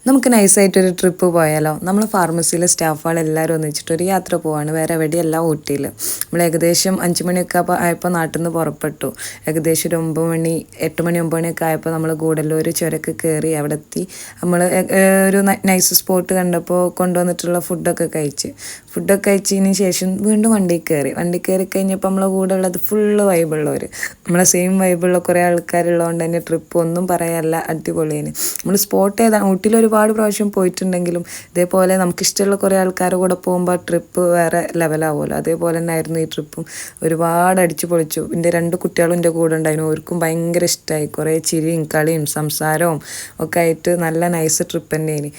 നമുക്ക് നൈസായിട്ടൊരു ട്രിപ്പ് പോയാലോ? നമ്മൾ ഫാർമസിയിലെ സ്റ്റാഫുകളെല്ലാവരും ഒന്നിച്ചിട്ടൊരു യാത്ര പോവാണ്. വേറെ എവിടെയല്ല, ഊട്ടിയിൽ. നമ്മൾ ഏകദേശം 5 മണിയൊക്കെ ആയപ്പോൾ നാട്ടിൽ നിന്ന് പുറപ്പെട്ടു. ഏകദേശം ഒരു 9 മണി 8 മണി 9 മണിയൊക്കെ ആയപ്പോൾ നമ്മൾ ഗൂഡല്ലൂർ ചുരക്ക് കയറി. അവിടെ എത്തി നമ്മൾ ഒരു നൈസ് സ്പോട്ട് കണ്ടപ്പോൾ കൊണ്ടുവന്നിട്ടുള്ള ഫുഡൊക്കെ കഴിച്ചതിന് ശേഷം വീണ്ടും വണ്ടി കയറി കഴിഞ്ഞപ്പോൾ നമ്മളെ കൂടെ ഉള്ളത് ഫുള്ള് വൈബുള്ളവർ, നമ്മളെ സെയിം വൈബുള്ള കുറേ ആൾക്കാരുള്ളതുകൊണ്ട് തന്നെ ട്രിപ്പ് ഒന്നും പറയാനല്ല, അടിപൊളിയാണ്. നമ്മൾ സ്പോട്ട് ഏതാണ് ഊട്ടിയിൽ ഒരുപാട് പ്രാവശ്യം പോയിട്ടുണ്ടെങ്കിലും ഇതേപോലെ നമുക്കിഷ്ടമുള്ള കുറേ ആൾക്കാരുടെ കൂടെ പോകുമ്പോൾ ട്രിപ്പ് വേറെ ലെവലാവുമല്ലോ. അതേപോലെ തന്നെ ആയിരുന്നു ഈ ട്രിപ്പും. ഒരുപാട് അടിച്ചു പൊളിച്ചു. എൻ്റെ 2 കുട്ടികളും എൻ്റെ കൂടെ ഉണ്ടായിരുന്നു. അവർക്കും ഭയങ്കര ഇഷ്ടമായി. കുറേ ചിരിയും കളിയും സംസാരവും ഒക്കെ ആയിട്ട് നല്ല നൈസ് ട്രിപ്പ് തന്നെയാണ്.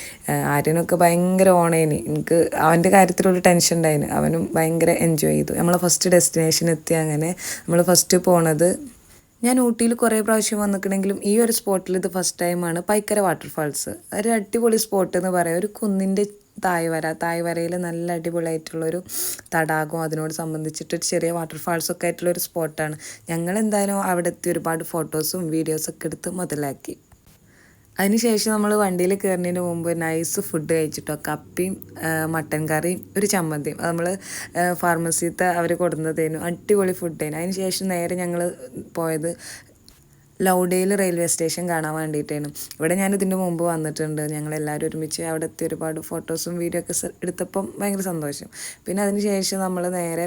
ആര്യനൊക്കെ ഭയങ്കര ഓണേന്. എനിക്ക് അവൻ്റെ കാര്യത്തിലൊരു ടെൻഷൻ ഉണ്ടായിരുന്നു. അവനും ഭയങ്കര എൻജോയ് ചെയ്തു. നമ്മളെ ഫസ്റ്റ് ഡെസ്റ്റിനേഷൻ എത്തി. അങ്ങനെ നമ്മൾ ഫസ്റ്റ് പോണത്, ഞാൻ ഊട്ടിയിൽ കുറേ പ്രാവശ്യം വന്നിട്ടുണ്ടെങ്കിലും ഈ ഒരു സ്പോട്ടിൽ ഇത് ഫസ്റ്റ് ടൈമാണ്. പൈക്കര വാട്ടർഫാൾസ് ഒരു അടിപൊളി സ്പോട്ട് എന്ന് പറയാം. ഒരു കുന്നിൻ്റെ തായ്വരയിൽ നല്ല അടിപൊളിയായിട്ടുള്ളൊരു തടാകവും അതിനോട് സംബന്ധിച്ചിട്ട് ചെറിയ വാട്ടർഫാൾസൊക്കെ ആയിട്ടുള്ളൊരു സ്പോട്ടാണ്. ഞങ്ങൾ എന്തായാലും അവിടെ എത്തി ഒരുപാട് ഫോട്ടോസും വീഡിയോസൊക്കെ എടുത്ത് മുതലാക്കി. അതിനുശേഷം നമ്മൾ വണ്ടിയിൽ കയറുന്നതിന് മുമ്പ് നൈസ് ഫുഡ് കഴിച്ചിട്ടോ. കപ്പിയും മട്ടൻ കറിയും ഒരു ചമ്മന്തിയും നമ്മൾ ഫാർമസിത്തെ അവർ കൊടുന്നതേനു. അടിപൊളി ഫുഡേനു. അതിന് ശേഷം നേരെ ഞങ്ങൾ പോയത് ലൗഡേയിൽ റെയിൽവേ സ്റ്റേഷൻ കാണാൻ വേണ്ടിയിട്ടാണ്. ഇവിടെ ഞാൻ ഇതിൻ്റെ മുമ്പ് വന്നിട്ടുണ്ട്. ഞങ്ങളെല്ലാവരും ഒരുമിച്ച് അവിടെ എത്തി ഒരുപാട് ഫോട്ടോസും വീഡിയോ ഒക്കെ എടുത്തപ്പം ഭയങ്കര സന്തോഷം. പിന്നെ അതിന് ശേഷം നമ്മൾ നേരെ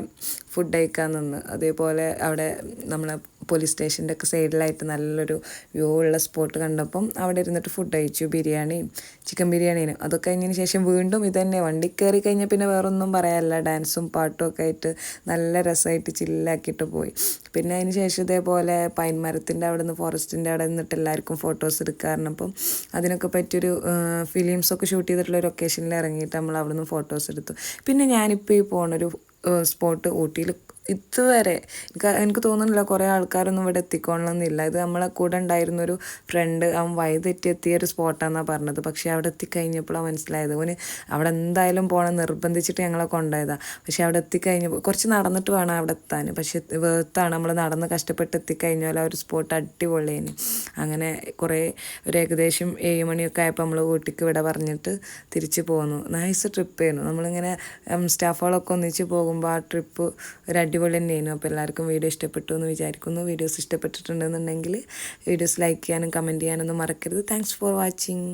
ഫുഡ് കഴിക്കാൻ നിന്ന്. അതേപോലെ അവിടെ നമ്മളെ പോലീസ് സ്റ്റേഷൻ്റെ ഒക്കെ സൈഡിലായിട്ട് നല്ലൊരു വ്യൂ ഉള്ള സ്പോട്ട് കണ്ടപ്പം അവിടെ ഇരുന്നിട്ട് ഫുഡ് കഴിച്ചു. ബിരിയാണിയും ചിക്കൻ ബിരിയാണിയും അതൊക്കെ കഴിഞ്ഞതിന് ശേഷം വീണ്ടും ഇതന്നെ വണ്ടി കയറി കഴിഞ്ഞാൽ പിന്നെ വേറൊന്നും പറയാനില്ല. ഡാൻസും പാട്ടും ഒക്കെ ആയിട്ട് നല്ല രസമായിട്ട് ചില്ലാക്കിയിട്ട് പോയി. പിന്നെ അതിന് ശേഷം ഇതേപോലെ പൈൻ മരത്തിൻ്റെ അവിടെ നിന്ന് ഫോറസ്റ്റിൻ്റെ അവിടെ നിന്നിട്ട് എല്ലാവർക്കും ഫോട്ടോസ് എടുക്കാറുണ്ട്. അപ്പം അതിനൊക്കെ പറ്റിയൊരു ഫിലിംസൊക്കെ ഷൂട്ട് ചെയ്തിട്ടുള്ള ഒരു ഒക്കേഷനിൽ ഇറങ്ങിയിട്ട് നമ്മൾ അവിടെ നിന്ന് ഫോട്ടോസ് എടുത്തു. പിന്നെ ഞാനിപ്പോൾ ഈ പോണൊരു സ്പോട്ട് ഊട്ടിയിൽ ഇതുവരെ എനിക്ക് തോന്നുന്നില്ല കുറേ ആൾക്കാരൊന്നും ഇവിടെ എത്തിക്കൊള്ളണമെന്നില്ല. ഇത് നമ്മളെ കൂടെ ഉണ്ടായിരുന്നൊരു ഫ്രണ്ട്, അവൻ വഴിതെറ്റിയെത്തിയൊരു സ്പോട്ടാണെന്നാണ് പറഞ്ഞത്. പക്ഷേ അവിടെ എത്തിക്കഴിഞ്ഞപ്പോഴാണ് മനസ്സിലായത്. അവന് അവിടെ എന്തായാലും പോകണം നിർബന്ധിച്ചിട്ട് ഞങ്ങളെ കൊണ്ടുപോയതാണ്. പക്ഷേ അവിടെ എത്തിക്കഴിഞ്ഞപ്പോൾ കുറച്ച് നടന്നിട്ട് വേണം അവിടെ എത്താൻ. പക്ഷേ വേർത്താണ്. നമ്മൾ നടന്ന് കഷ്ടപ്പെട്ട് എത്തിക്കഴിഞ്ഞാൽ ആ ഒരു സ്പോട്ട് അടിപൊളിയാണ്. അങ്ങനെ ഒരു ഏകദേശം 7 മണിയൊക്കെ ആയപ്പോൾ നമ്മൾ ഊട്ടിക്ക് ഇവിടെ പറഞ്ഞിട്ട് തിരിച്ച് പോന്നു. നൈസ് ട്രിപ്പായിരുന്നു. നമ്മളിങ്ങനെ സ്റ്റാഫുകളൊക്കെ ഒന്നിച്ച് പോകുമ്പോൾ ആ ട്രിപ്പ് ഒരു അടിപൊളി തന്നെയായിരുന്നു. അപ്പോൾ എല്ലാവർക്കും വീഡിയോ ഇഷ്ടപ്പെട്ടു എന്ന് വിചാരിക്കുന്നു. വീഡിയോസ് ഇഷ്ടപ്പെട്ടിട്ടുണ്ടെന്നുണ്ടെങ്കിൽ വീഡിയോസ് ലൈക്ക് ചെയ്യാനും കമൻറ്റ് ചെയ്യാനൊന്നും മറക്കരുത്. Thanks for watching.